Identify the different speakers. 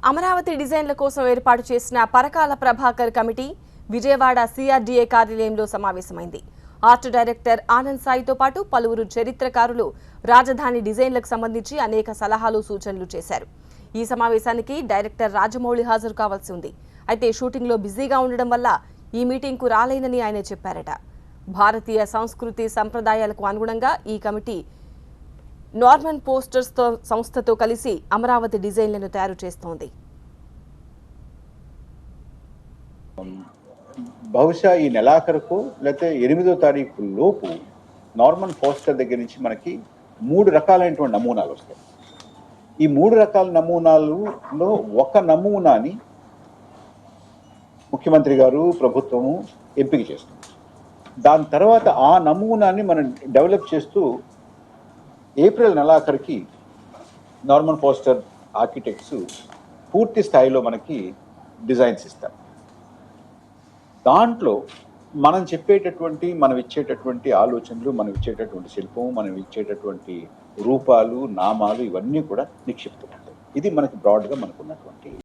Speaker 1: అమరావతి డిజైన్ల కోసం ఏర్పాటు చేసిన పరకాల ప్రభాకర్ కమిటీ విజయవాడ సిఆర్డీఏ కార్యాలయంలో సమావేశమైంది. ఆర్ట్ డైరెక్టర్ ఆనంద్ సాయితో పాటు పలువురు చరిత్రకారులు రాజధాని డిజైన్లకు సంబంధించి అనేక సలహాలు సూచనలు చేశారు. ఈ సమావేశానికి డైరెక్టర్ రాజమౌళి హాజరు కావాల్సి ఉంది. అయితే షూటింగ్లో బిజీగా ఉండడం వల్ల ఈ మీటింగ్కు రాలేనని ఆయన చెప్పారట. భారతీయ సంస్కృతి సంప్రదాయాలకు అనుగుణంగా ఈ కమిటీ నార్మన్ పోస్టర్స్ సంస్థతో కలిసి అమరావతి డిజైన్లను తయారు చేస్తోంది.
Speaker 2: బహుశా ఈ నెలాఖరుకు లేకపోతే 8వ తారీఖు లోపు నార్మన్ పోస్టర్ దగ్గర నుంచి మనకి 3 రకాలైనటువంటి నమూనాలు వస్తాయి. ఈ 3 రకాల నమూనాలలో ఒక నమూనాని ముఖ్యమంత్రి గారు ప్రభుత్వము ఎంపిక చేస్తుంది. దాని తర్వాత ఆ నమూనాని మనం డెవలప్ చేస్తూ ఏప్రిల్ నెలాఖరికి నార్మన్ పోస్టర్ ఆర్కిటెక్ట్స్ పూర్తి స్థాయిలో మనకి డిజైన్స్ ఇస్తారు. దాంట్లో మనం చెప్పేటటువంటి మనం ఇచ్చేటటువంటి ఆలోచనలు, మనం ఇచ్చేటటువంటి శిల్పం, మనం ఇచ్చేటటువంటి రూపాలు, నామాలు ఇవన్నీ కూడా నిక్షిప్తం. ఇది మనకి బ్రాడ్గా మనకున్నటువంటి